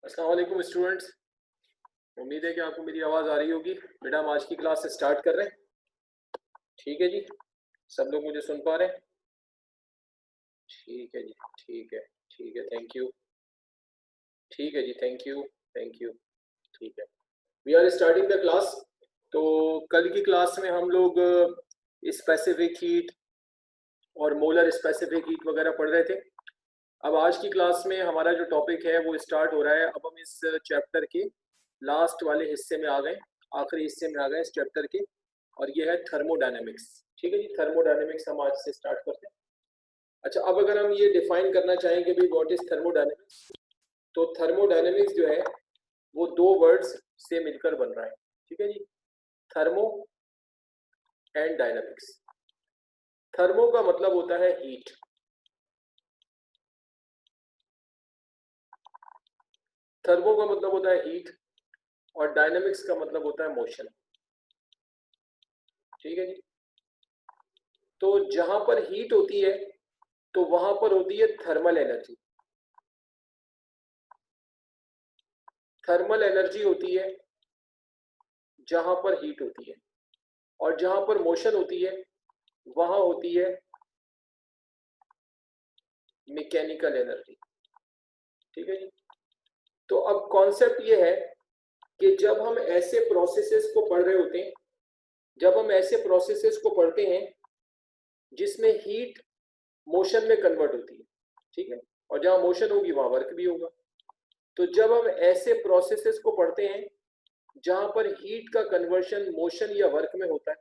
अस्सलाम वालेकुम स्टूडेंट्स। उम्मीद है कि आपको मेरी आवाज़ आ रही होगी। बेटा हम आज की क्लास से स्टार्ट कर रहे हैं। ठीक है जी, सब लोग मुझे सुन पा रहे हैं? ठीक है जी, ठीक है, ठीक है, थैंक यू। ठीक है जी, थैंक यू, थैंक यू। ठीक है, we are starting the class. तो कल की क्लास में हम लोग स्पेसिफिक हीट और मोलर स्पेसिफिक हीट वगैरह पढ़ रहे थे। अब आज की क्लास में हमारा जो टॉपिक है वो स्टार्ट हो रहा है। अब हम इस चैप्टर के लास्ट वाले हिस्से में आ गए, आखिरी हिस्से में आ गए इस चैप्टर के, और ये है थर्मोडायनेमिक्स। ठीक है जी, थर्मोडायनेमिक्स हम आज से स्टार्ट करते हैं। अच्छा, अब अगर हम ये डिफाइन करना चाहें कि भाई व्हाट इज थर्मोडायनेमिक्स, तो थर्मोडायनेमिक्स जो है वो दो वर्ड्स से मिलकर बन रहा है। ठीक है जी, थर्मो एंड डायनेमिक्स। थर्मो का मतलब होता है हीट, थर्मो का मतलब होता है हीट, और डायनेमिक्स का मतलब होता है मोशन। ठीक है जी, तो जहां पर हीट होती है तो वहां पर होती है थर्मल एनर्जी। थर्मल एनर्जी होती है जहां पर हीट होती है, और जहां पर मोशन होती है वहां होती है मैकेनिकल एनर्जी। ठीक है जी, तो अब कॉन्सेप्ट ये है कि जब हम ऐसे प्रोसेसेस को पढ़ रहे होते हैं, जब हम ऐसे प्रोसेसेस को पढ़ते हैं जिसमें हीट मोशन में कन्वर्ट होती है, ठीक है, और जहां मोशन होगी वहां वर्क भी होगा। तो जब हम ऐसे प्रोसेसेस को पढ़ते हैं जहां पर हीट का कन्वर्शन मोशन या वर्क में होता है,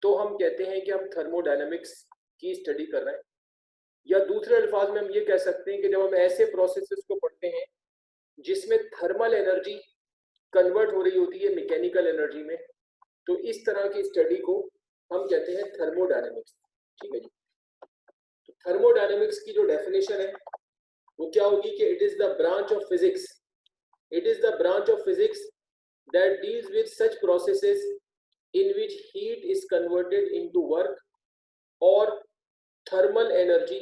तो हम कहते हैं कि हम थर्मोडायनेमिक्स की स्टडी कर रहे हैं। या दूसरे अल्फाज में हम ये कह सकते हैं कि जब हम ऐसे प्रोसेसेस को पढ़ते हैं जिसमें थर्मल एनर्जी कन्वर्ट हो रही होती है मैकेनिकल एनर्जी में, तो इस तरह की स्टडी को हम कहते हैं थर्मोडायनेमिक्स। ठीक है जी, तो थर्मोडायनेमिक्स की जो डेफिनेशन है वो क्या होगी कि it is the branch of physics, it is the branch of physics that deals with such processes in which heat is converted into work or thermal energy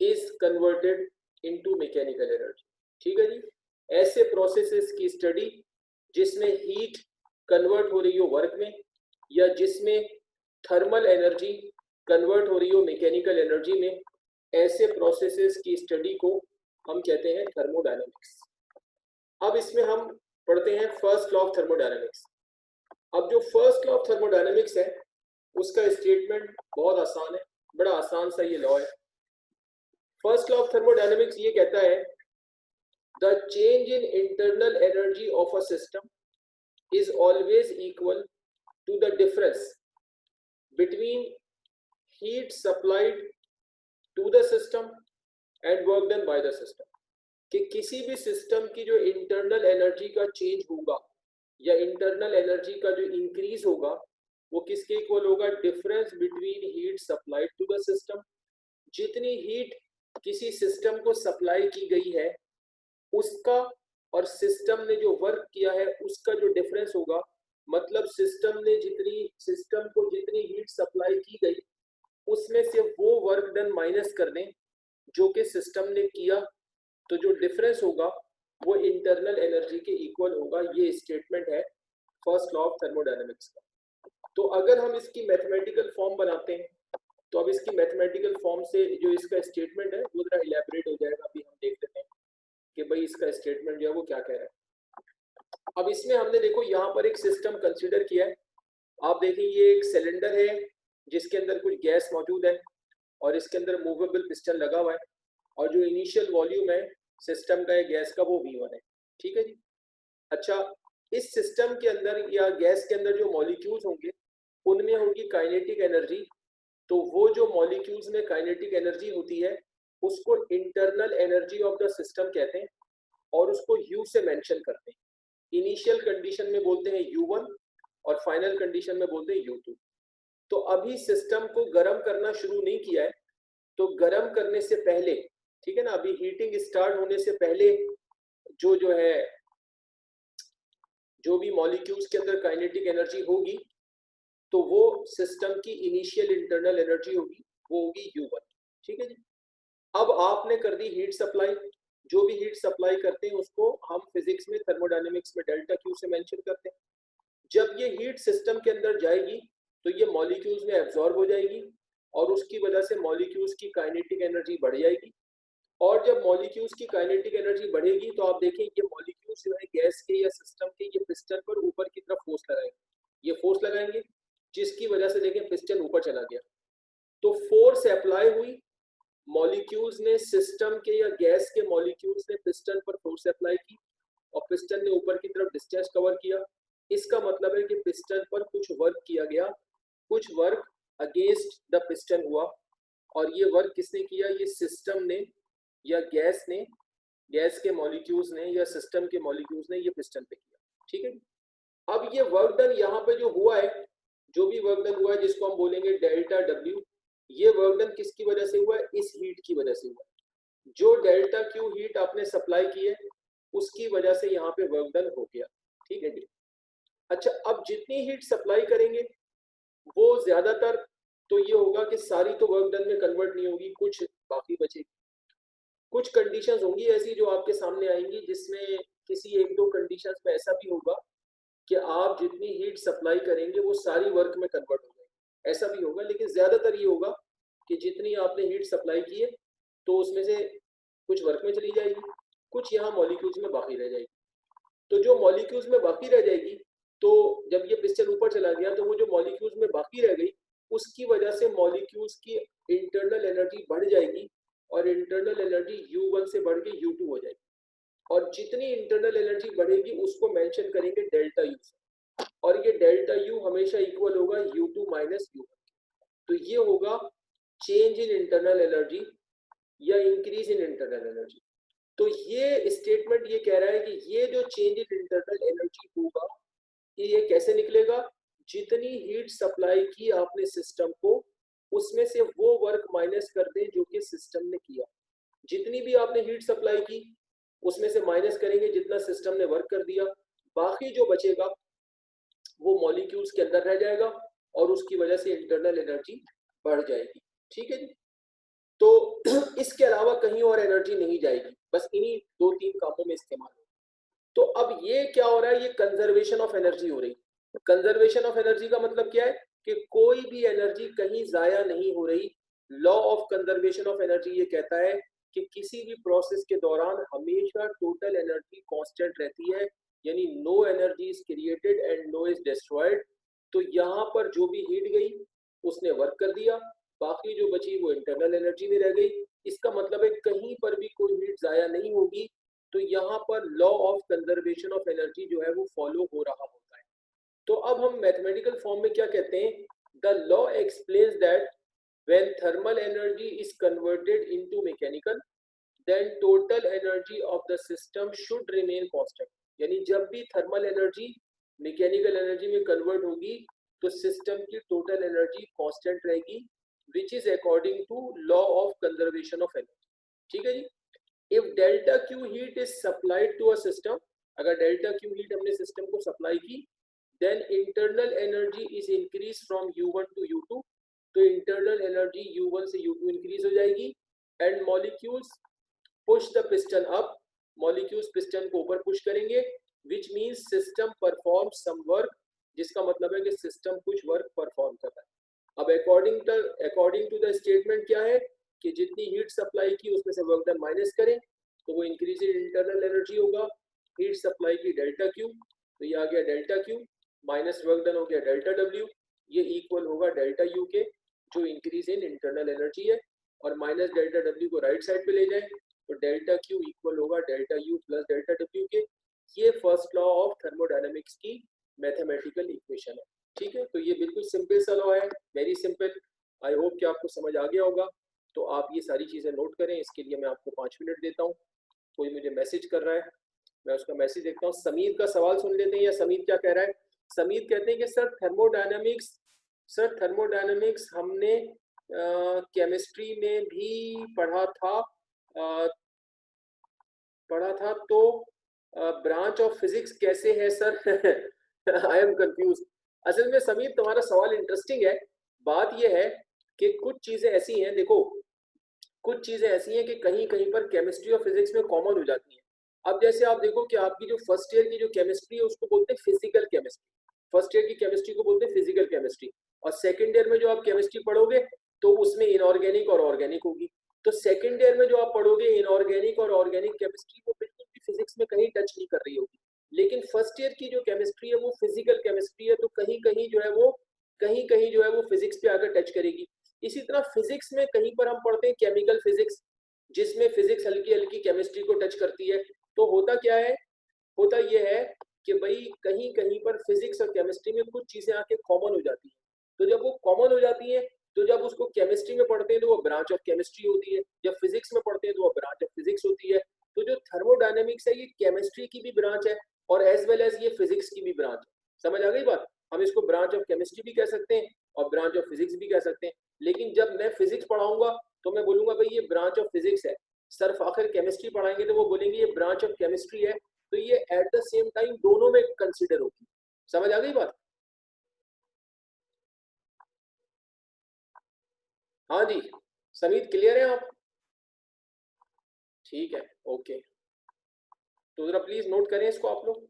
is converted into mechanical energy। ठीक है जी, ऐसे processes की study जिसमें heat convert हो रही हो work में, या जिसमें थर्मल एनर्जी कन्वर्ट हो रही हो मैकेनिकल एनर्जी में, ऐसे प्रोसेसेस की स्टडी को हम कहते हैं थर्मोडायनेमिक्स। अब इसमें हम पढ़ते हैं फर्स्ट लॉ ऑफ थर्मोडायनेमिक्स। अब जो फर्स्ट लॉ ऑफ थर्मोडायनेमिक्स है उसका स्टेटमेंट बहुत आसान है, बड़ा आसान सा ये लॉ है। फर्स्ट लॉ ऑफ थर्मोडायनेमिक्स ये कहता है the change in internal energy of a system is always equal to the difference between heat supplied to the system and work done by the system. कि किसी भी system की जो internal energy का change होगा या इंटरनल एनर्जी का जो इंक्रीज होगा वो किसके इक्वल होगा? Difference between heat supplied to the system. जितनी हीट किसी सिस्टम को सप्लाई की गई है उसका और सिस्टम ने जो वर्क किया है उसका जो डिफरेंस होगा, मतलब सिस्टम को जितनी हीट सप्लाई की गई उसमें से वो वर्क डन माइनस कर दें जो कि सिस्टम ने किया, तो जो डिफरेंस होगा वो इंटरनल एनर्जी के इक्वल होगा। ये स्टेटमेंट है फर्स्ट लॉ ऑफ थर्मोडायनेमिक्स का। तो अगर हम इसकी मैथमेटिकल फॉर्म बनाते हैं तो अब इसकी मैथमेटिकल फॉर्म से जो इसका स्टेटमेंट है वो जरा इलेबोरेट हो जाएगा। अभी हम देख लेते हैं कि भाई इसका स्टेटमेंट जो है वो क्या कह रहा है। अब इसमें हमने देखो यहाँ पर एक सिस्टम कंसीडर किया है। आप देखें ये एक सिलेंडर है जिसके अंदर कुछ गैस मौजूद है और इसके अंदर मूवेबल पिस्टन लगा हुआ है, और जो इनिशियल वॉल्यूम है सिस्टम का गैस का वो V1 है। ठीक है जी, अच्छा, इस सिस्टम के अंदर या गैस के अंदर जो मॉलिक्यूल्स होंगे उनमें होगी काइनेटिक एनर्जी। तो वो जो मॉलिक्यूल्स में काइनेटिक एनर्जी होती है उसको internal energy of the system कहते हैं, और उसको U से मेंशन करते हैं। इनिशियल कंडीशन में बोलते हैं U1 और फाइनल कंडीशन में बोलते हैं U2। तो अभी सिस्टम को गर्म करना शुरू नहीं किया है, तो गर्म करने से पहले, ठीक है ना, अभी हीटिंग स्टार्ट होने से पहले जो जो है जो भी मॉलिक्यूल्स के अंदर काइनेटिक एनर्जी होगी तो वो सिस्टम की इनिशियल इंटरनल एनर्जी होगी, वो होगी U1। ठीक है जी, अब आपने कर दी हीट सप्लाई, जो भी हीट सप्लाई करते हैं उसको हम फिजिक्स में थर्मोडायनेमिक्स में डेल्टा क्यू से मेंशन करते हैं। जब ये हीट सिस्टम के अंदर जाएगी तो ये मॉलिक्यूल्स में एब्जॉर्ब हो जाएगी और उसकी वजह से मॉलिक्यूल्स की काइनेटिक एनर्जी बढ़ जाएगी। और जब मॉलिक्यूल्स की काइनेटिक एनर्जी बढ़ेगी तो आप देखें ये मॉलिक्यूल्स जो है गैस के या सिस्टम के ये पिस्टन पर ऊपर की तरफ फोर्स लगाएंगे, ये फोर्स लगाएंगे जिसकी वजह से देखें पिस्टन ऊपर चला गया। तो फोर्स अप्लाई हुई, मॉलिक्यूल्स ने सिस्टम के या गैस के मॉलिक्यूल्स ने पिस्टन पर फोर्स अप्लाई की और पिस्टन ने ऊपर की तरफ डिस्टेंस कवर किया। इसका मतलब है कि पिस्टन पर कुछ वर्क किया गया, कुछ वर्क अगेंस्ट द पिस्टन हुआ और ये वर्क किसने किया, ये सिस्टम ने या गैस ने, गैस के मॉलिक्यूल्स ने या सिस्टम के मॉलिक्यूल्स ने ये पिस्टन पे किया। ठीक है, अब ये वर्क डन यहाँ पे जो हुआ है, जो भी वर्क डन हुआ है जिसको हम बोलेंगे डेल्टा डब्ल्यू, ये वर्क डन किसकी वजह से हुआ है, इस हीट की वजह से हुआ है। जो डेल्टा क्यू हीट आपने सप्लाई की है उसकी वजह से यहाँ पे वर्क डन हो गया। ठीक है जी। अच्छा, अब जितनी हीट सप्लाई करेंगे वो ज्यादातर तो ये होगा कि सारी तो वर्क डन में कन्वर्ट नहीं होगी, कुछ बाकी बचेगी। कुछ कंडीशंस होंगी ऐसी जो आपके सामने आएंगी जिसमें किसी एक दो कंडीशंस में ऐसा भी होगा कि आप जितनी हीट सप्लाई करेंगे वो सारी वर्क में कन्वर्ट हो जाएगी, ऐसा भी होगा। लेकिन ज्यादातर ये होगा कि जितनी आपने हीट सप्लाई की है तो उसमें से कुछ वर्क में चली जाएगी, कुछ यहाँ मॉलिक्यूल्स में बाकी रह जाएगी। तो जो मॉलिक्यूल्स में बाकी रह जाएगी, तो जब ये पिस्टन ऊपर चला गया तो वो जो मॉलिक्यूल्स में बाकी रह गई उसकी वजह से मॉलिक्यूल्स की इंटरनल एनर्जी बढ़ जाएगी और इंटरनल एनर्जी U1 से बढ़ के U2 हो जाएगी। और जितनी इंटरनल एनर्जी बढ़ेगी उसको मेंशन करेंगे डेल्टा यू से, और ये डेल्टा यू हमेशा इक्वल होगा U2 माइनस U1। तो ये होगा चेंज इन इंटरनल एनर्जी या इंक्रीज इन इंटरनल एनर्जी। तो ये स्टेटमेंट ये कह रहा है कि ये जो चेंज इन इंटरनल एनर्जी होगा ये कैसे निकलेगा, जितनी हीट सप्लाई की आपने सिस्टम को उसमें से वो वर्क माइनस कर दें जो कि सिस्टम ने किया। जितनी भी आपने हीट सप्लाई की उसमें से माइनस करेंगे जितना सिस्टम ने वर्क कर दिया, बाकी जो बचेगा वो मॉलिक्यूल्स के अंदर रह जाएगा और उसकी वजह से इंटरनल एनर्जी बढ़ जाएगी। ठीक है जी। तो इसके अलावा कहीं और एनर्जी नहीं जाएगी, बस इन्हीं दो तीन कामों में इस्तेमाल होगा। तो अब ये क्या हो रहा है, ये कंजर्वेशन ऑफ एनर्जी हो रही है। कंजर्वेशन ऑफ एनर्जी का मतलब क्या है कि कोई भी एनर्जी कहीं जाया नहीं हो रही। Law of conservation of energy ये कहता है कि किसी भी प्रोसेस के दौरान हमेशा टोटल एनर्जी कांस्टेंट रहती है, यानी no energy is created and no is destroyed. तो यहाँ पर जो भी हीट गई उसने वर्क कर दिया, बाकी जो बची वो इंटरनल एनर्जी में रह गई। इसका मतलब है कहीं पर भी कोई हीट जाया नहीं होगी। तो यहाँ पर law of conservation of energy जो है वो फॉलो हो रहा होता है। तो अब हम मैथमेटिकल फॉर्म में क्या कहते हैं, the law explains that when thermal energy is converted into mechanical then total energy of the system should remain constant. यानी जब भी थर्मल एनर्जी मैकेनिकल एनर्जी में कन्वर्ट होगी तो सिस्टम की टोटल एनर्जी कांस्टेंट रहेगी, which is according to law of conservation of energy. ठीक है जी। If delta Q heat is supplied to a system, अगर delta Q heat हमने सिस्टम को सप्लाई की, then internal energy is increased from U1 to U2, तो internal energy U1 से U2 increase हो जाएगी and molecules push the piston up, molecules piston को ऊपर push करेंगे, which means system performs some work, जिसका मतलब है कि सिस्टम कुछ वर्क परफॉर्म कर रहा है। अब अकॉर्डिंग टू द स्टेटमेंट क्या है कि जितनी हीट सप्लाई की उसमें से वर्क डन माइनस करें तो वो इंक्रीज इन इंटरनल एनर्जी होगा। हीट सप्लाई की डेल्टा क्यू, तो ये आ गया delta Q minus work done हो गया डेल्टा डब्ल्यू, ये इक्वल होगा डेल्टा यू के जो इंक्रीज इन इंटरनल एनर्जी है। और माइनस डेल्टा डब्ल्यू को राइट साइड पे ले जाए तो डेल्टा क्यू इक्वल होगा delta U plus delta W के। ये फर्स्ट लॉ ऑफ थर्मोडायनेमिक्स की मैथमेटिकल इक्वेशन है। ठीक है, तो ये बिल्कुल सिंपल सा लॉ है, वेरी सिंपल। आई होप कि आपको समझ आ गया होगा। तो आप ये सारी चीज़ें नोट करें, इसके लिए मैं आपको 5 मिनट देता हूँ। कोई मुझे मैसेज कर रहा है, मैं उसका मैसेज देखता हूँ। समीर का सवाल सुन लेते हैं, या समीर क्या कह रहा है। समीर कहते हैं कि सर थर्मोडायनेमिक्स हमने केमिस्ट्री में भी पढ़ा था तो ब्रांच ऑफ फिजिक्स कैसे है सर। I am confuse. असल में समीर तुम्हारा सवाल इंटरेस्टिंग है। बात यह है कि कुछ चीजें ऐसी हैं, देखो कुछ चीजें ऐसी हैं कि कहीं कहीं पर केमिस्ट्री और फिजिक्स में कॉमन हो जाती हैं। अब जैसे आप देखो कि आपकी जो फर्स्ट ईयर की जो केमिस्ट्री है उसको बोलते हैं फिजिकल केमिस्ट्री, फर्स्ट ईयर की केमिस्ट्री को बोलते हैं फिजिकल केमिस्ट्री। और सेकंड ईयर में जो आप केमिस्ट्री पढ़ोगे तो उसमें इनऑर्गेनिक और ऑर्गेनिक होगी। तो सेकंड ईयर में जो आप पढ़ोगे इनऑर्गेनिक और ऑर्गेनिक केमिस्ट्री, वो बिल्कुल भी फिजिक्स में कहीं टच नहीं कर रही होगी। लेकिन फर्स्ट ईयर की जो केमिस्ट्री है वो फिजिकल केमिस्ट्री है, तो कहीं कहीं जो है वो कहीं कहीं जो है वो फिजिक्स पे आकर टच करेगी। इसी तरह फिजिक्स में कहीं पर हम पढ़ते हैं केमिकल फिजिक्स, जिसमें फिजिक्स हल्की हल्की केमिस्ट्री को टच करती है। तो होता क्या है, होता यह है कि भाई कहीं कहीं पर फिजिक्स और केमिस्ट्री में कुछ चीजें आके कॉमन हो जाती हैं। तो जब वो कॉमन हो जाती हैं तो जब उसको केमिस्ट्री में पढ़ते हैं तो वो ब्रांच ऑफ केमिस्ट्री होती है, जब फिजिक्स में पढ़ते हैं तो वो ब्रांच ऑफ फिजिक्स होती है। तो जो थर्मोडायनेमिक्स है ये केमिस्ट्री की भी ब्रांच है और एज वेल एज ये फिजिक्स की भी ब्रांच है। समझ आ गई बात? हम इसको ब्रांच ऑफ केमिस्ट्री भी कह सकते हैं और ब्रांच ऑफ फिजिक्स भी कह सकते हैं। लेकिन जब मैं फिजिक्स पढ़ाऊंगा तो मैं बोलूंगा भाई ये ब्रांच ऑफ फिजिक्स है। सर आखिर केमिस्ट्री पढ़ाएंगे तो वो बोलेंगे ये ब्रांच ऑफ केमिस्ट्री है। तो ये एट द सेम टाइम दोनों में कंसिडर होगी। समझ आ गई बात? हाँ जी, समीत क्लियर है आप? ठीक है, ओके। तो जरा प्लीज नोट करें इसको आप लोग।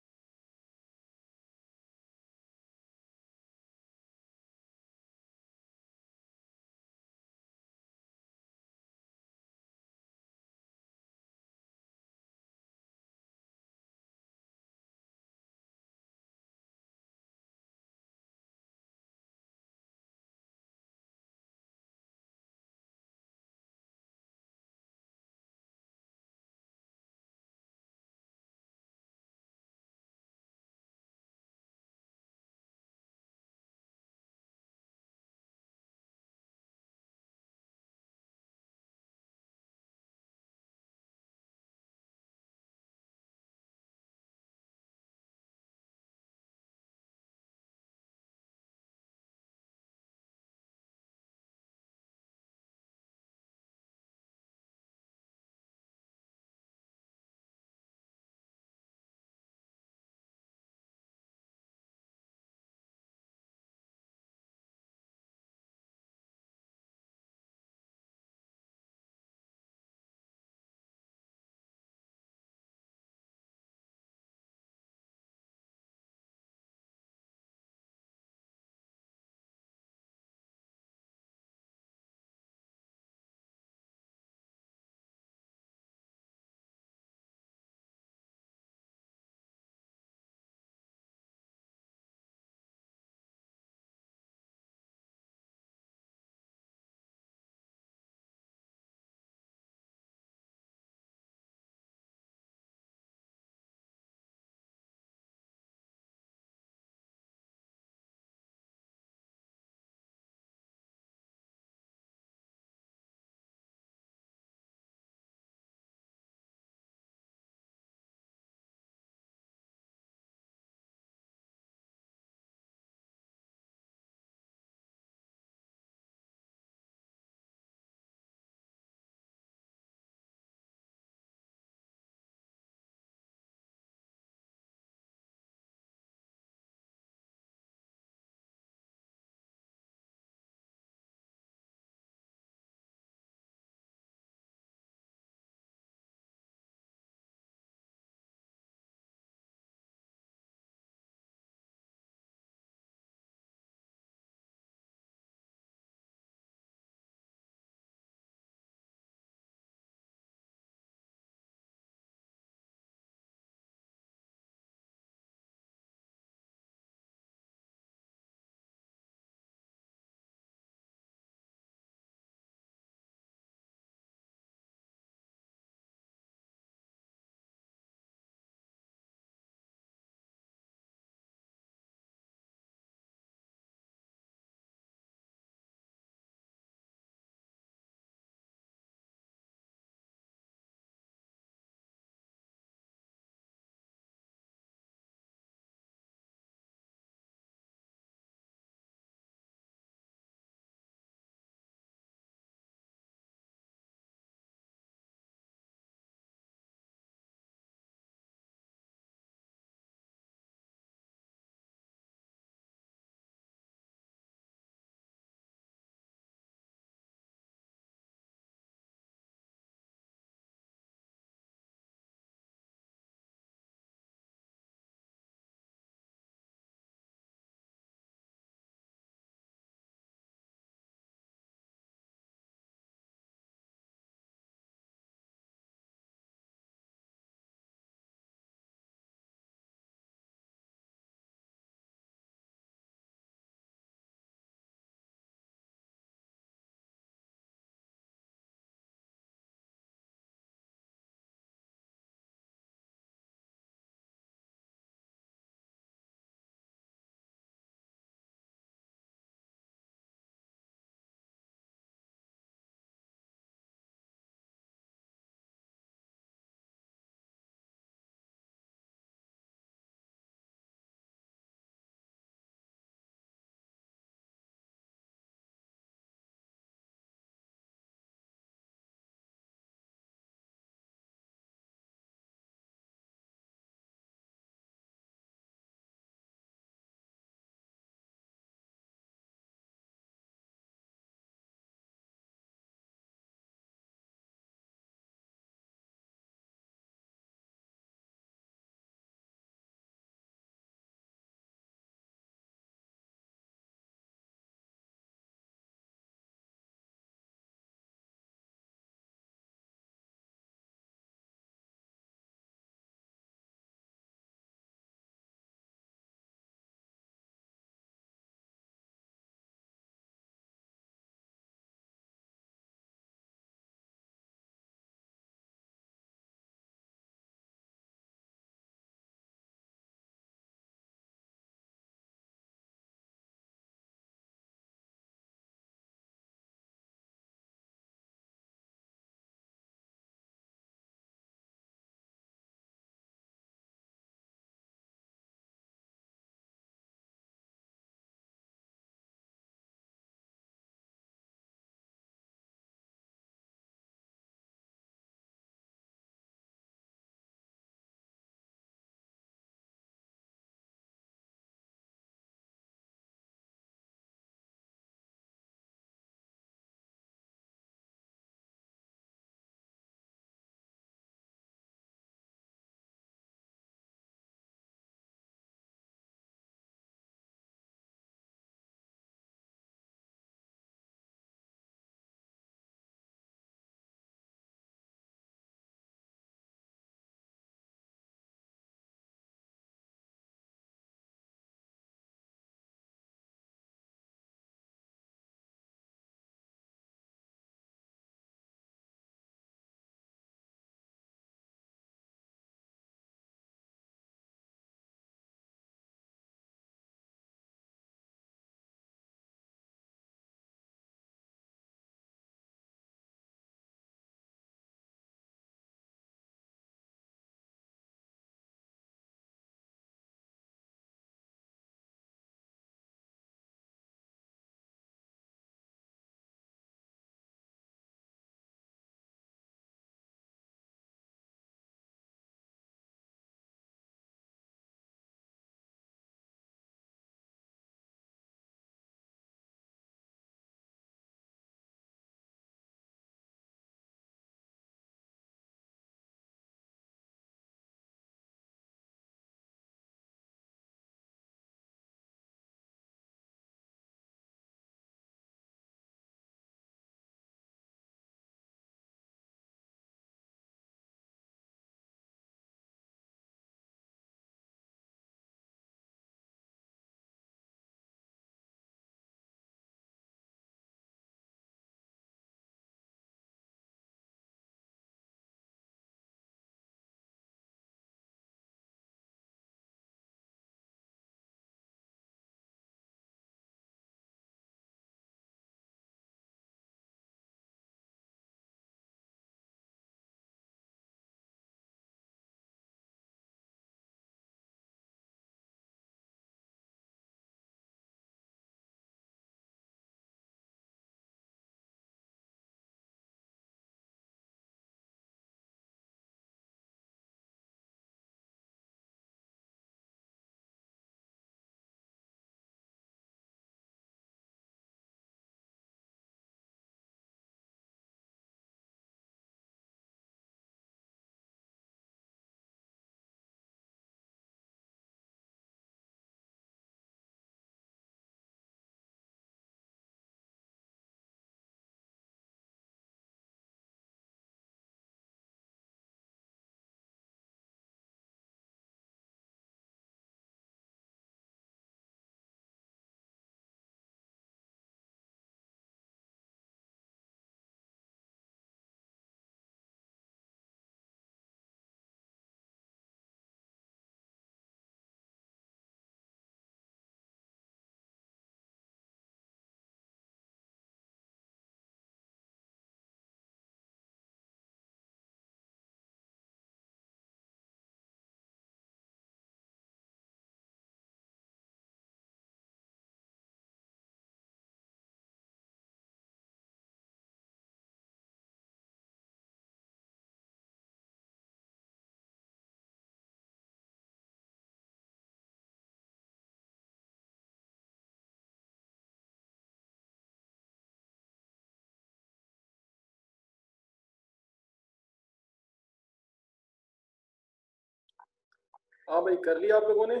हाँ भाई, कर लिया आप लोगों ने?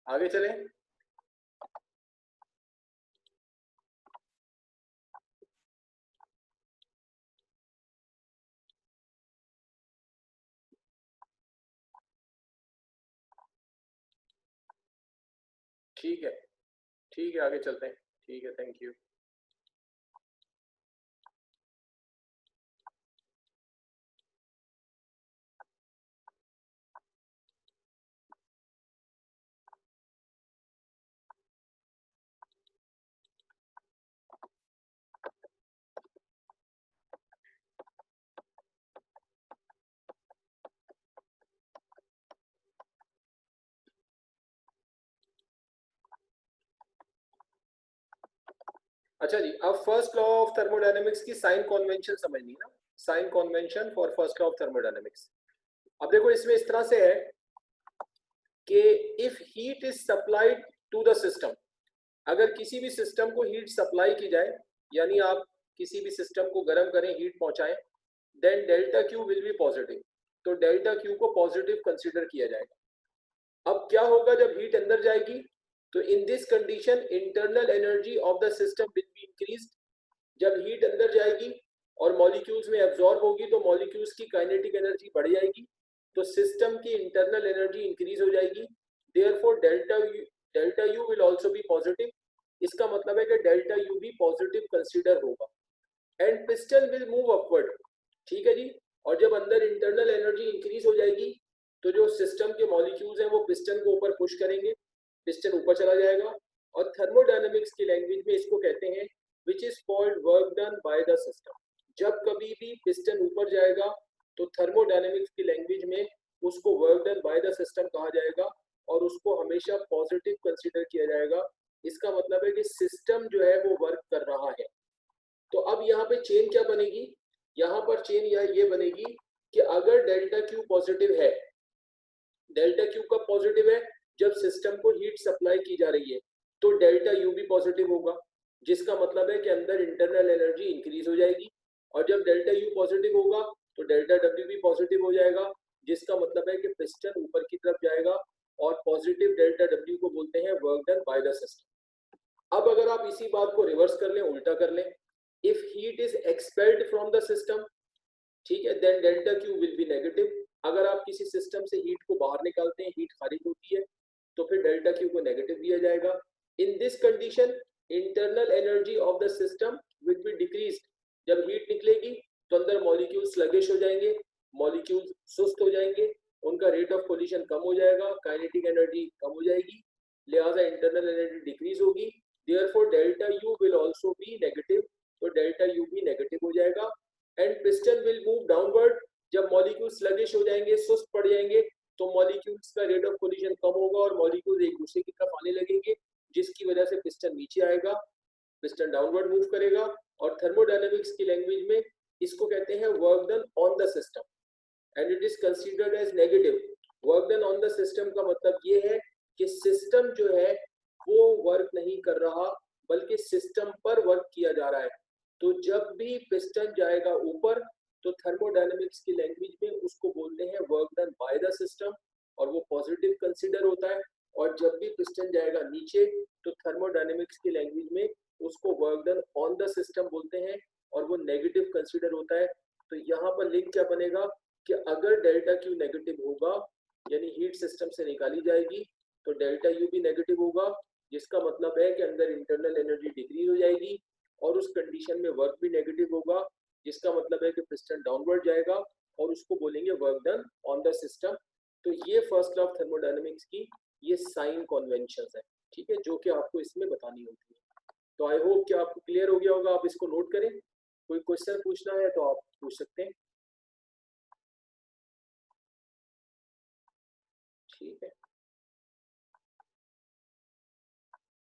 आगे चलें। ठीक है, ठीक है, आगे चलते हैं। ठीक है, थैंक यू। अच्छा जी, अब फर्स्ट लॉ ऑफ थर्मोडायनेमिक्स की साइन कन्वेंशन समझनी है ना। Sign convention for first law of thermodynamics. अब देखो, इसमें इस तरह से है कि if heat is supplied to the system, अगर किसी भी सिस्टम को हीट सप्लाई की जाए, यानी आप किसी भी सिस्टम को गर्म करें, हीट पहुंचाएं, then delta Q will be positive. तो डेल्टा क्यू को पॉजिटिव कंसीडर किया जाएगा। अब क्या होगा जब हीट अंदर जाएगी? तो in this condition internal energy of the system will be increased. जब हीट अंदर जाएगी और मॉलिक्यूल्स में एब्जॉर्ब होगी तो मॉलिक्यूल्स की काइनेटिक एनर्जी बढ़ जाएगी, तो सिस्टम की इंटरनल एनर्जी इंक्रीज हो जाएगी। Therefore delta U will also be positive. इसका मतलब है कि डेल्टा यू भी पॉजिटिव कंसीडर होगा and piston will move upward. ठीक है जी। और जब अंदर इंटरनल एनर्जी इंक्रीज हो जाएगी तो जो सिस्टम के मॉलिक्यूल्स हैं वो पिस्टन को ऊपर पुश करेंगे, पिस्टन ऊपर चला जाएगा। और थर्मोडायनेमिक्स की लैंग्वेज में इसको कहते हैं which is called work done by the system. जब कभी भी पिस्टन ऊपर जाएगा तो थर्मोडायनेमिक्स की लैंग्वेज में उसको work done by the system कहा जाएगा और उसको हमेशा पॉजिटिव कंसीडर किया जाएगा। इसका मतलब है कि सिस्टम जो है वो वर्क कर रहा है। तो अब यहाँ पे चेन क्या बनेगी? यहाँ पर चेन ये बनेगी कि अगर डेल्टा क्यू पॉजिटिव है, डेल्टा क्यू कब पॉजिटिव है? जब सिस्टम को हीट सप्लाई की जा रही है, तो डेल्टा यू भी पॉजिटिव होगा, जिसका मतलब है कि अंदर इंटरनल एनर्जी इंक्रीज हो जाएगी। और जब डेल्टा यू पॉजिटिव होगा तो डेल्टा डब्ल्यू भी पॉजिटिव हो जाएगा, जिसका मतलब है कि पिस्टन ऊपर की तरफ जाएगा। और पॉजिटिव डेल्टा डब्ल्यू को बोलते हैं work done by the system. अब अगर आप इसी बात को रिवर्स कर लें, उल्टा कर लें, if heat is expelled from the system, ठीक है, then delta Q will be negative. अगर आप किसी सिस्टम से हीट को बाहर निकालते हैं, हीट खारिज होती है, तो फिर डेल्टा क्यू को नेगेटिव दिया जाएगा। In this condition internal energy of the system will be decreased. जब हीट निकलेगी तो अंदर मॉलिक्यूल स्लगिश हो जाएंगे, मॉलिक्यूल सुस्त हो जाएंगे, उनका रेट ऑफ कोलिशन कम हो जाएगा, काइनेटिक एनर्जी कम हो जाएगी, लिहाजा इंटरनल एनर्जी डिक्रीज होगी। Therefore delta U will also be negative. तो डेल्टा यू भी नेगेटिव हो जाएगा and piston will move downward. जब मॉलिक्यूल स्लगिश हो जाएंगे, सुस्त पड़ जाएंगे, तो मॉलिक्यूल्स का रेट ऑफ कोलिशन कम होगा और मॉलिक्यूल एक दूसरे की तरफ आने लगेंगे, जिसकी वजह से पिस्टन नीचे आएगा, पिस्टन डाउनवर्ड मूव करेगा। और थर्मोडायनेमिक्स की लैंग्वेज में इसको कहते हैं work done on the system and it is considered as negative. Work done on the system का मतलब ये है कि सिस्टम जो है वो वर्क नहीं कर रहा, बल्कि सिस्टम पर वर्क किया जा रहा है। तो जब भी पिस्टन जाएगा ऊपर तो थर्मोडायनेमिक्स की लैंग्वेज में उसको बोलते हैं work done by the system और वो पॉजिटिव कंसीडर होता है। और जब भी पिस्टन जाएगा नीचे तो थर्मोडायनेमिक्स की लैंग्वेज में उसको work done on the system बोलते हैं और वो नेगेटिव कंसीडर होता है। तो यहाँ पर लिंक क्या बनेगा कि अगर डेल्टा क्यू नेगेटिव होगा, यानी हीट सिस्टम से निकाली जाएगी, तो डेल्टा यू भी नेगेटिव होगा, जिसका मतलब है कि अंदर इंटरनल एनर्जी डिक्रीज हो जाएगी और उस कंडीशन में वर्क भी नेगेटिव होगा, जिसका मतलब है कि पिस्टन डाउनवर्ड जाएगा और उसको बोलेंगे work done on the system. तो ये फर्स्ट लॉ ऑफ थर्मोडायनेमिक्स की ये साइन कन्वेंशंस है, ठीक है, जो कि आपको इसमें बतानी होती है। तो आई होप कि आपको क्लियर हो गया होगा, आप इसको नोट करें। कोई क्वेश्चन पूछना है तो आप पूछ सकते हैं। ठीक है।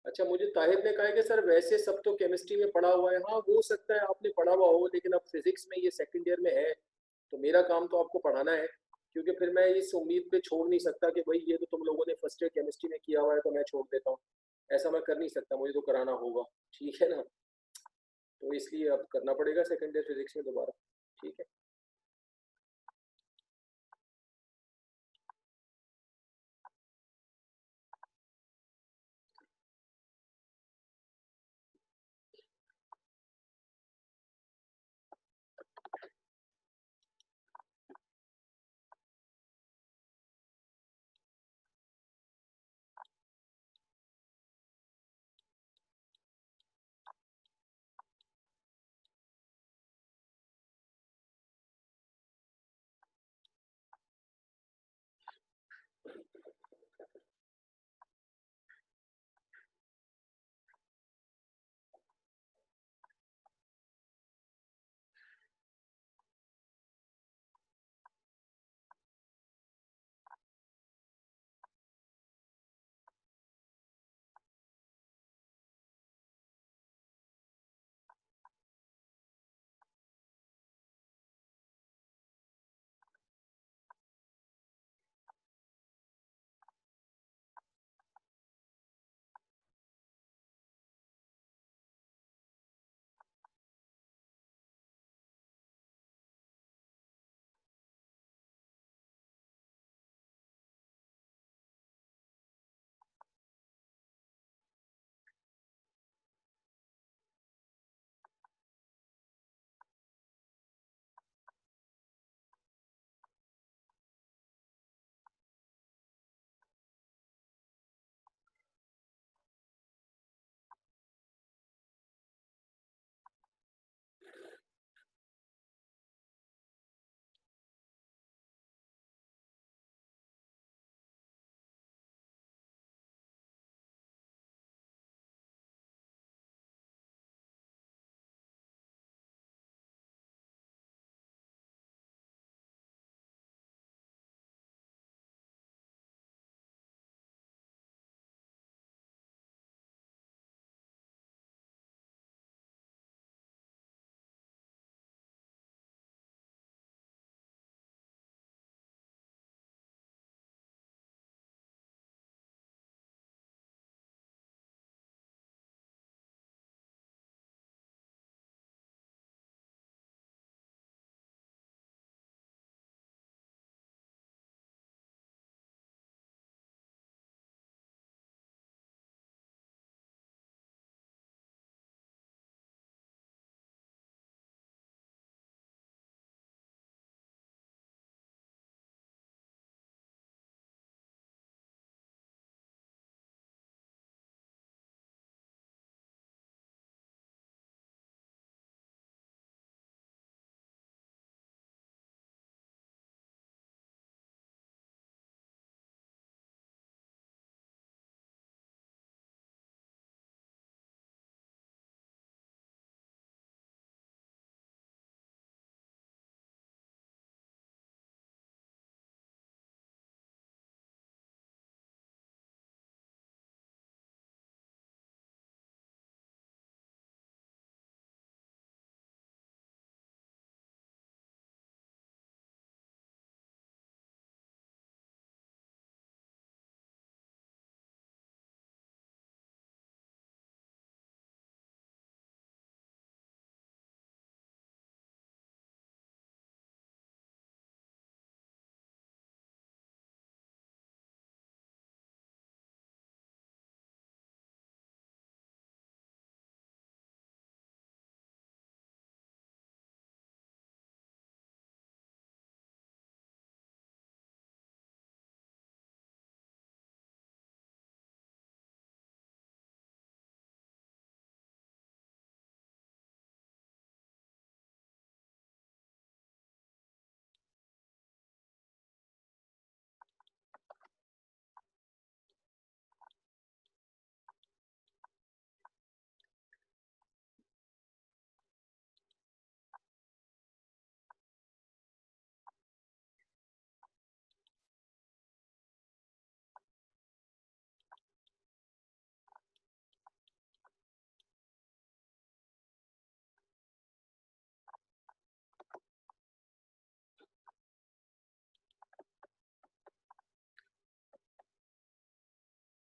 अच्छा, मुझे ताहिर ने कहा है कि सर वैसे सब तो केमिस्ट्री में पढ़ा हुआ है। हाँ, हो सकता है आपने पढ़ा हुआ हो, लेकिन अब फिजिक्स में ये सेकंड ईयर में है, तो मेरा काम तो आपको पढ़ाना है, क्योंकि फिर मैं इस उम्मीद पे छोड़ नहीं सकता कि भाई ये तो तुम लोगों ने फर्स्ट ईयर केमिस्ट्री में किया हुआ है तो मैं छोड़ देता हूँ। ऐसा मैं कर नहीं सकता, मुझे तो कराना होगा। ठीक है ना? तो इसलिए अब करना पड़ेगा सेकंड ईयर फिजिक्स में दोबारा। ठीक है।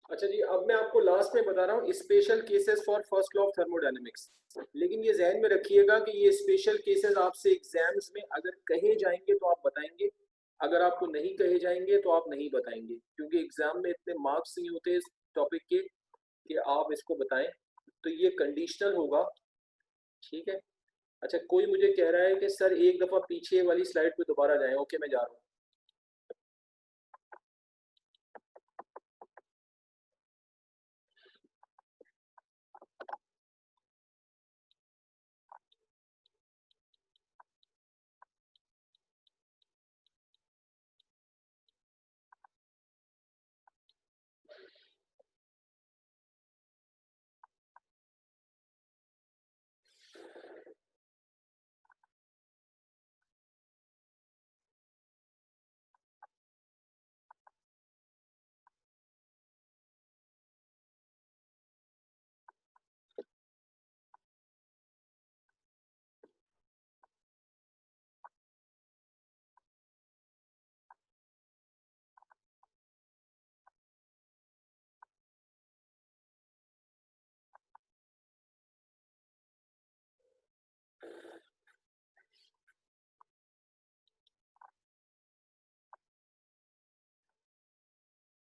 अच्छा जी, अब मैं आपको लास्ट में बता रहा हूँ special cases for first law of thermodynamics. लेकिन ये ध्यान में रखिएगा कि ये स्पेशल केसेस आपसे एग्जाम्स में अगर कहे जाएंगे तो आप बताएंगे, अगर आपको नहीं कहे जाएंगे तो आप नहीं बताएंगे, क्योंकि एग्जाम में इतने मार्क्स नहीं होते इस टॉपिक के कि आप इसको बताएं। तो ये कंडीशनल होगा, ठीक है। अच्छा, कोई मुझे कह रहा है कि सर एक दफा पीछे वाली स्लाइड पे दोबारा जाएं। ओके, मैं जा रहा हूँ।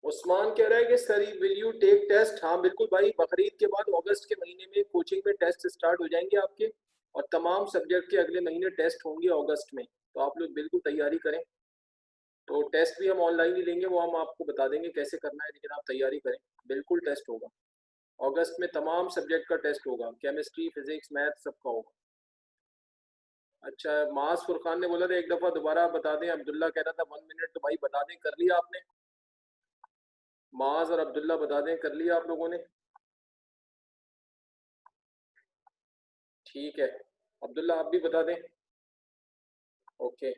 उस्मान कह रहा है कि sir will you take test. हाँ बिल्कुल भाई, बकरीद के बाद अगस्त के महीने में कोचिंग में टेस्ट स्टार्ट हो जाएंगे आपके, और तमाम सब्जेक्ट के अगले महीने टेस्ट होंगे अगस्त में। तो आप लोग बिल्कुल तैयारी करें। तो टेस्ट भी हम ऑनलाइन ही लेंगे, वो हम आपको बता देंगे कैसे करना है, लेकिन आप तैयारी करें। बिल्कुल टेस्ट होगा अगस्त में, तमाम सब्जेक्ट का टेस्ट होगा, केमिस्ट्री फिजिक्स मैथ सबका होगा। अच्छा, मास फुरकान ने बोला था एक दफा दोबारा बता दें। अब्दुल्ला कह रहा था 1 मिनट। तो भाई बता दें, कर लिया आपने? माज और अब्दुल्ला बता दें, कर लिया आप लोगों ने? ठीक है, अब्दुल्ला आप भी बता दें। ओके।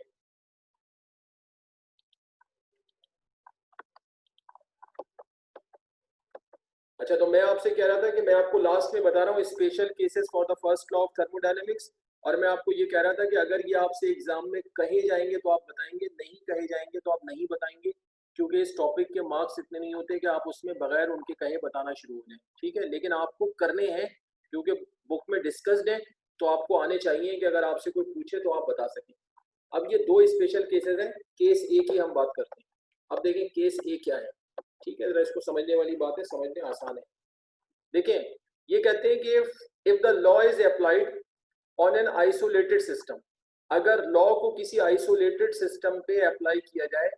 अच्छा, तो मैं आपसे कह रहा था कि मैं आपको लास्ट में बता रहा हूँ special cases for the first law of thermodynamics. और मैं आपको ये कह रहा था कि अगर ये आपसे एग्जाम में कहे जाएंगे तो आप बताएंगे, नहीं कहे जाएंगे तो आप नहीं बताएंगे, क्योंकि इस टॉपिक के मार्क्स इतने नहीं होते कि आप उसमें बगैर उनके कहे बताना शुरू हो जाए, ठीक है। लेकिन आपको करने हैं, क्योंकि बुक में डिस्कस्ड है, तो आपको आने चाहिए कि अगर आपसे कोई पूछे तो आप बता सकें। अब ये दो स्पेशल केसेस हैं, केस ए की हम बात करते हैं। अब देखें केस ए क्या है, ठीक है। जरा इसको समझने वाली बात है, समझने आसान है। देखें, ये कहते हैं कि if the law is applied on an isolated system, अगर लॉ को किसी आइसोलेटेड सिस्टम पे अप्लाई किया जाए,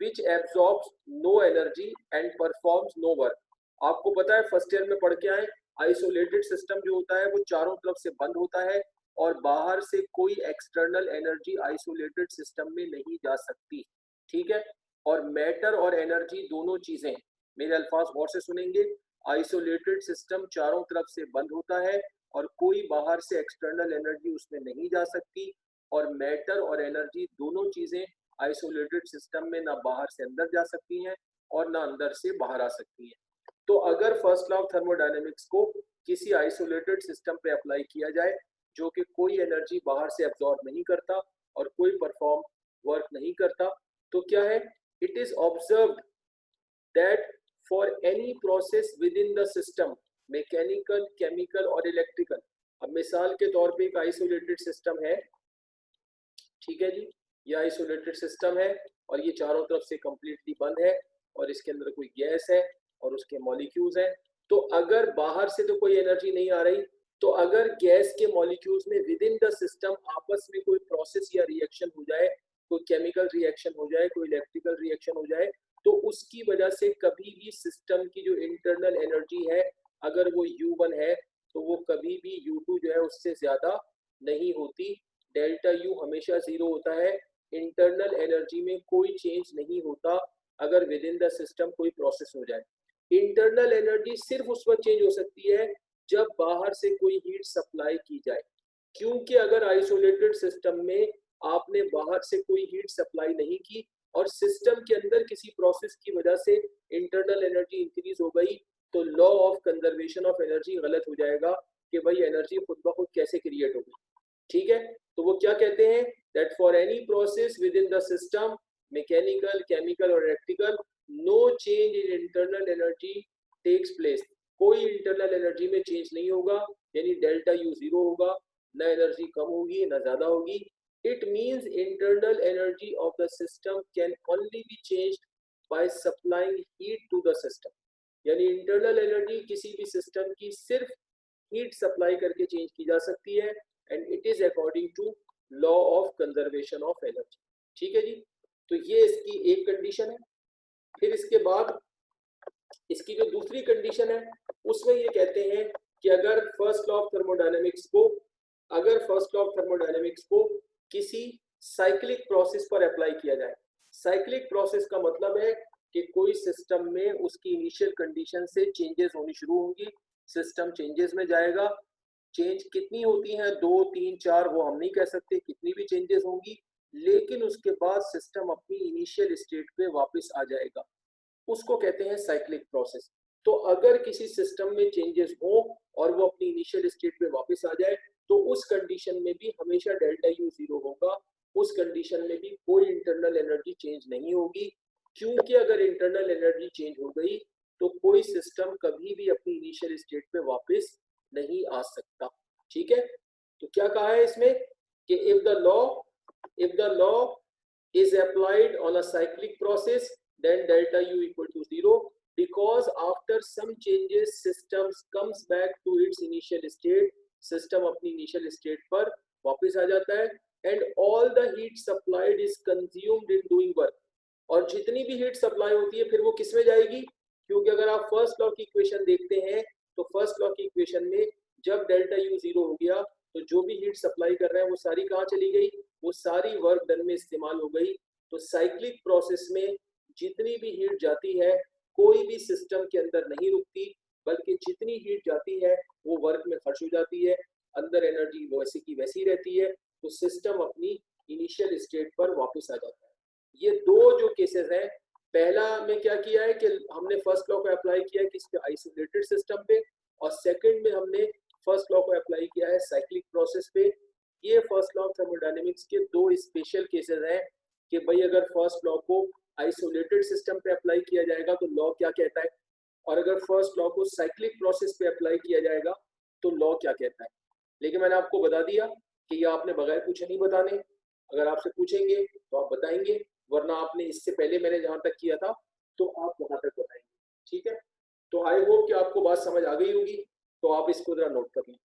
which absorbs no energy and performs no work. आपको पता है फर्स्ट ईयर में पढ़ के आए, आइसोलेटेड सिस्टम जो होता है वो चारों तरफ से बंद होता है और बाहर से कोई एक्सटर्नल एनर्जी आइसोलेटेड सिस्टम में नहीं जा सकती, ठीक है। और मैटर और एनर्जी दोनों चीजें, मेरे अल्फाज गौर से सुनेंगे, आइसोलेटेड सिस्टम चारों तरफ से बंद होता है और कोई बाहर से एक्सटर्नल एनर्जी उसमें नहीं जा सकती। और मैटर और एनर्जी दोनों चीजें आइसोलेटेड सिस्टम में ना बाहर से अंदर जा सकती हैं और ना अंदर से बाहर आ सकती हैं। तो अगर फर्स्ट लॉ ऑफ थर्मोडायनेमिक्स को किसी आइसोलेटेड सिस्टम पे अप्लाई किया जाए, जो कि कोई एनर्जी बाहर से एब्जॉर्ब नहीं करता और कोई परफॉर्म वर्क नहीं करता, तो क्या है, it is observed that for any process within the system, mechanical chemical और इलेक्ट्रिकल। अब मिसाल के तौर पे एक आइसोलेटेड सिस्टम है, ठीक है जी, ये आइसोलेटेड सिस्टम है और ये चारों तरफ से कंप्लीटली बंद है और इसके अंदर कोई गैस है और उसके मॉलिक्यूल्स हैं। तो अगर बाहर से तो कोई एनर्जी नहीं आ रही, तो अगर गैस के मॉलिक्यूल्स में विद इन द सिस्टम आपस में कोई प्रोसेस या रिएक्शन हो जाए, कोई केमिकल रिएक्शन हो जाए, कोई इलेक्ट्रिकल रिएक्शन हो जाए, तो उसकी वजह से कभी भी सिस्टम की जो इंटरनल एनर्जी है, अगर वो U1 है, तो वो कभी भी U2 जो है उससे ज्यादा नहीं होती। डेल्टा यू हमेशा जीरो होता है। इंटरनल एनर्जी में कोई चेंज नहीं होता अगर विद इन द सिस्टम कोई प्रोसेस हो जाए। इंटरनल एनर्जी सिर्फ उस वक्त चेंज हो सकती है जब बाहर से कोई हीट सप्लाई की जाए, क्योंकि अगर आइसोलेटेड सिस्टम में आपने बाहर से कोई हीट सप्लाई नहीं की और सिस्टम के अंदर किसी प्रोसेस की वजह से इंटरनल एनर्जी इंक्रीज हो गई, तो law of conservation of energy गलत हो जाएगा कि भाई एनर्जी खुद ब खुद कैसे क्रिएट होगी, ठीक है। तो वो क्या कहते हैं, that for any process within the system, mechanical chemical और electrical, no change in internal energy takes place, कोई इंटरनल एनर्जी में चेंज नहीं होगा, यानी डेल्टा यू जीरो होगा, ना एनर्जी कम होगी ना ज्यादा होगी. It means internal energy of the system can only be changed by supplying heat to the system. यानी इंटरनल एनर्जी किसी भी सिस्टम की सिर्फ हीट सप्लाई करके चेंज की जा सकती है, and it is according to law of conservation of energy. ठीक है जी. तो ये इसकी एक कंडीशन है. फिर इसके बाद इसकी जो दूसरी कंडीशन है उसमें ये कहते हैं कि अगर फर्स्ट लॉ ऑफ थर्मोडायनेमिक्स को किसी साइक्लिक प्रोसेस पर अप्लाई किया जाए. साइक्लिक प्रोसेस का मतलब है कि कोई सिस्टम में उसकी इनिशियल कंडीशन से चेंजेस होनी शुरू होंगी, सिस्टम चेंजेस में जाएगा. चेंज कितनी होती हैं, 2 3 4 वो हम नहीं कह सकते, कितनी भी चेंजेस होंगी, लेकिन उसके बाद सिस्टम अपनी इनिशियल स्टेट पे वापस आ जाएगा. उसको कहते हैं साइक्लिक प्रोसेस. तो अगर किसी सिस्टम में चेंजेस हो और वो अपनी इनिशियल स्टेट पे वापस आ जाए तो उस कंडीशन में भी हमेशा डेल्टा यू जीरो होगा. उस कंडीशन में भी कोई इंटरनल एनर्जी चेंज नहीं होगी, क्योंकि अगर इंटरनल एनर्जी चेंज हो गई तो कोई सिस्टम कभी भी अपनी इनिशियल स्टेट पे वापस नहीं आ सकता. ठीक है. तो क्या कहा है इसमें कि if the law is applied on a cyclic process, then delta u equal to 0, because after some changes systems comes back to its initial state. System अपनी initial state पर वापस आ जाता है, and all the heat supplied is consumed in doing work. और जितनी भी heat supply होती है फिर वो किस में जाएगी, क्योंकि अगर आप फर्स्ट लॉ की इक्वेशन देखते हैं तो फर्स्ट लॉ की इक्वेशन में जब डेल्टा यू जीरो हो गया तो जो भी हीट सप्लाई कर रहे हैं वो सारी कहाँ चली गई, वो सारी वर्क डन में इस्तेमाल हो गई. तो साइक्लिक प्रोसेस में जितनी भी हीट जाती है कोई भी सिस्टम के अंदर नहीं रुकती, बल्कि जितनी हीट जाती है वो वर्क में खर्च हो जाती है, अंदर एनर्जी वैसी की वैसी रहती है, तो सिस्टम अपनी इनिशियल स्टेट पर वापस आ जाता है. ये दो जो केसेस हैं, पहला में क्या किया है कि हमने फर्स्ट लॉ को अप्लाई किया है किस पे, आइसोलेटेड सिस्टम पे, और सेकंड में हमने फर्स्ट लॉ को अप्लाई किया है साइक्लिक प्रोसेस पे. ये फर्स्ट लॉ ऑफ थर्मोडायनेमिक्स के दो स्पेशल केसेस हैं कि भाई अगर फर्स्ट लॉ को आइसोलेटेड सिस्टम पे अप्लाई किया जाएगा तो लॉ क्या कहता है, और अगर फर्स्ट लॉ को साइक्लिक प्रोसेस पे अप्लाई किया जाएगा तो लॉ क्या कहता है. लेकिन मैंने आपको बता दिया कि ये आपने बगैर पूछे नहीं बताने, अगर आपसे पूछेंगे तो आप बताएंगे, वरना आपने इससे पहले मैंने जहां तक किया था तो आप वहां तक बताएंगे. ठीक है. तो आई होप कि आपको बात समझ आ गई होगी, तो आप इसको जरा नोट कर लें.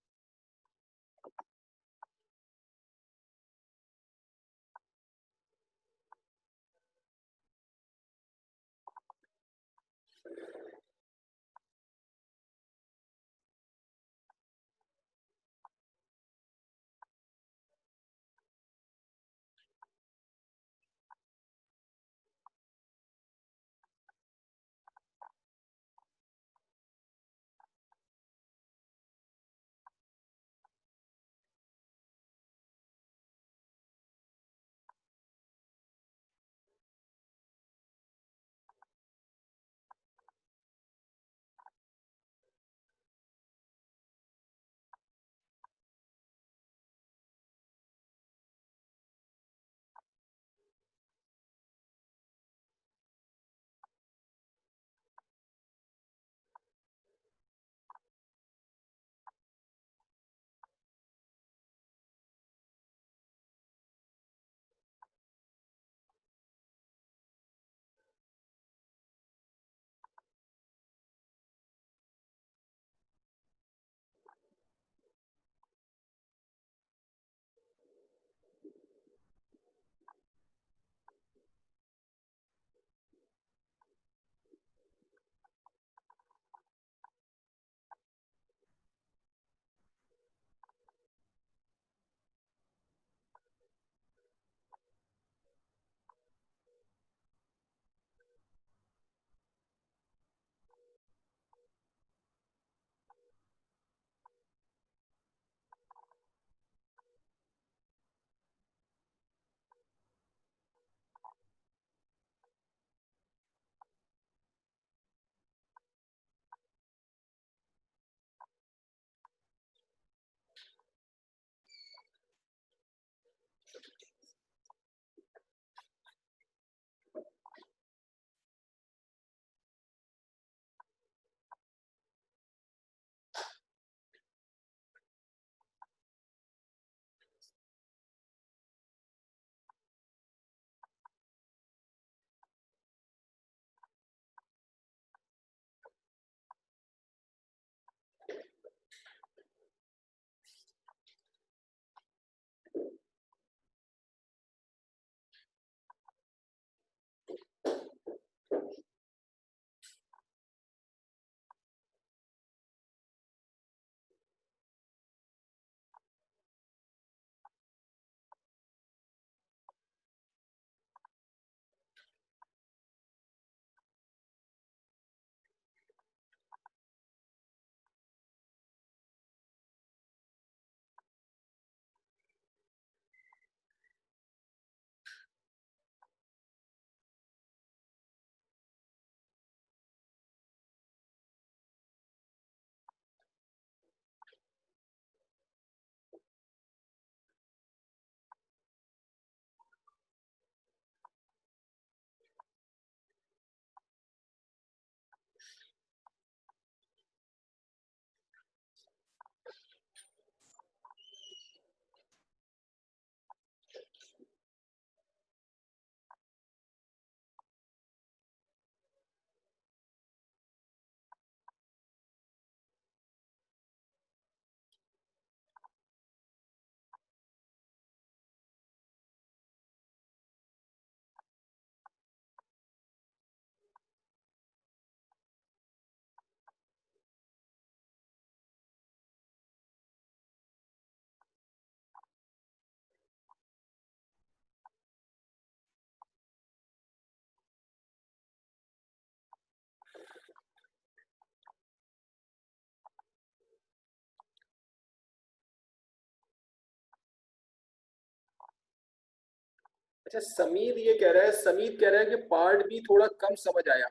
अच्छा, समीर ये कह रहा है, समीर कह रहा है कि पार्ट बी थोड़ा कम समझ आया,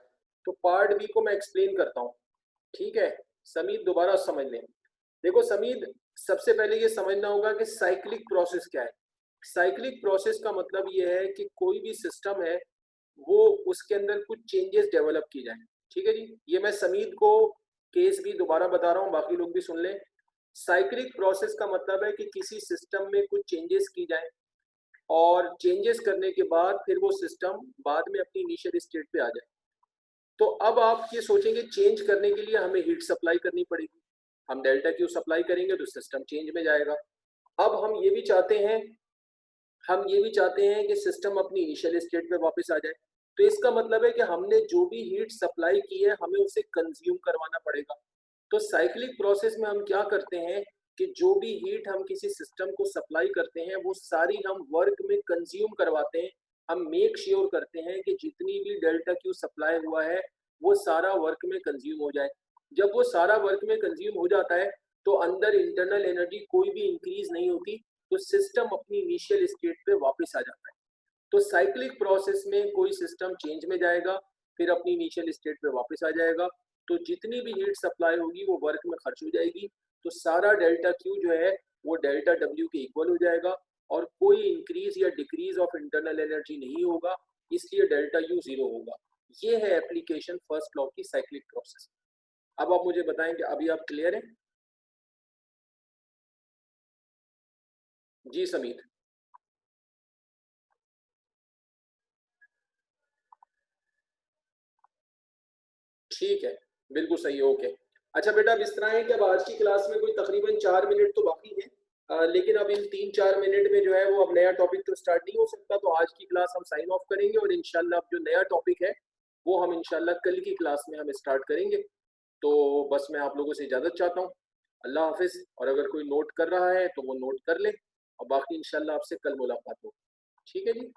तो पार्ट बी को मैं एक्सप्लेन करता हूँ। ठीक है, समीर दोबारा समझ लें। देखो समीर, सबसे पहले ये समझना होगा कि साइक्लिक प्रोसेस क्या है। साइक्लिक प्रोसेस का मतलब ये है कि कोई भी सिस्टम है वो उसके अंदर कुछ चेंजेस डेवलप की जाए। ठीक है जी, ये मैं समीर को केस भी दोबारा बता रहा हूँ, बाकी लोग भी सुन लें। साइक्लिक प्रोसेस का मतलब है कि किसी सिस्टम में कुछ चेंजेस की जाए और चेंजेस करने के बाद फिर वो सिस्टम बाद में अपनी इनिशियल स्टेट पे आ जाए। तो अब आप ये सोचेंगे चेंज करने के लिए हमें हीट सप्लाई करनी पड़ेगी, हम डेल्टा क्यू सप्लाई करेंगे तो सिस्टम चेंज में जाएगा। अब हम ये भी चाहते हैं कि सिस्टम अपनी इनिशियल स्टेट पे वापस आ जाए। तो इसका मतलब है कि हमने जो भी हीट सप्लाई की है हमें उसे कंज्यूम करवाना पड़ेगा। तो साइक्लिक प्रोसेस में हम क्या करते हैं कि जो भी हीट हम किसी सिस्टम को सप्लाई करते हैं वो सारी हम वर्क में कंज्यूम करवाते हैं। हम मेक श्योर करते हैं कि जितनी भी डेल्टा क्यू सप्लाई हुआ है वो सारा वर्क में कंज्यूम हो जाए। जब वो सारा वर्क में कंज्यूम हो जाता है तो अंदर इंटरनल एनर्जी कोई भी इंक्रीज नहीं होती, तो सिस्टम अपनी इनिशियल स्टेट पे वापस आ जाता है। तो साइक्लिक प्रोसेस में कोई सिस्टम चेंज में जाएगा, फिर अपनी इनिशियल स्टेट पे वापस आ जाएगा, तो जितनी भी हीट सप्लाई होगी वो वर्क में खर्च हो जाएगी, तो सारा डेल्टा क्यू जो है वो डेल्टा डब्ल्यू के इक्वल हो जाएगा और कोई इंक्रीज या डिक्रीज ऑफ इंटरनल एनर्जी नहीं होगा, इसलिए डेल्टा यू जीरो होगा। ये है एप्लीकेशन फर्स्ट लॉ की साइक्लिक प्रोसेस। अब आप मुझे बताएं कि अभी आप क्लियर हैं? जी समीर। ठीक है, बिल्कुल सही है, ओके। अच्छा बेटा, अब इस तरह है कि अब आज की क्लास में कोई तकरीबन 4 मिनट तो बाकी है, लेकिन अब इन 3-4 मिनट में जो है वो अब नया टॉपिक तो स्टार्ट नहीं हो सकता, तो आज की क्लास हम साइन ऑफ करेंगे और इंशाल्लाह अब जो नया टॉपिक है वो हम इंशाल्लाह कल की क्लास में हम स्टार्ट करेंगे। तो बस मैं आप लोगों से इजाज़त चाहता हूँ। अल्लाह हाफिज़। और अगर कोई नोट कर रहा है तो वो नोट कर ले, और बाकी इंशाल्लाह आपसे कल मुलाकात हो। ठीक है जी।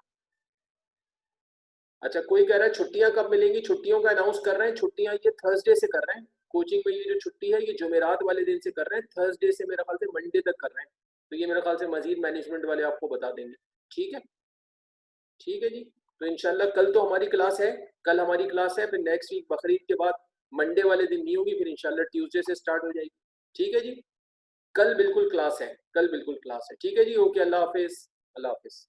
अच्छा, कोई कह रहा है छुट्टियां कब मिलेंगी, छुट्टियों का अनाउंस कर रहे हैं। छुट्टियां ये थर्सडे से कर रहे हैं, कोचिंग में ये जो छुट्टी है ये जुमेरात वाले दिन से कर रहे हैं, थर्सडे से मेरे ख्याल से मंडे तक कर रहे हैं। तो ये मेरे ख्याल से मजीद मैनेजमेंट वाले आपको बता देंगे। ठीक है, ठीक है जी। तो इंशाल्लाह कल तो हमारी क्लास है, कल हमारी क्लास है, फिर नेक्स्ट वीक बकरीद के बाद मंडे वाले दिन नहीं होगी, फिर इंशाल्लाह ट्यूसडे से स्टार्ट हो जाएगी। ठीक है जी, कल बिल्कुल क्लास है, कल बिल्कुल क्लास है। ठीक है जी, ओके, अल्लाह हाफिज। अल्लाह हाफिज।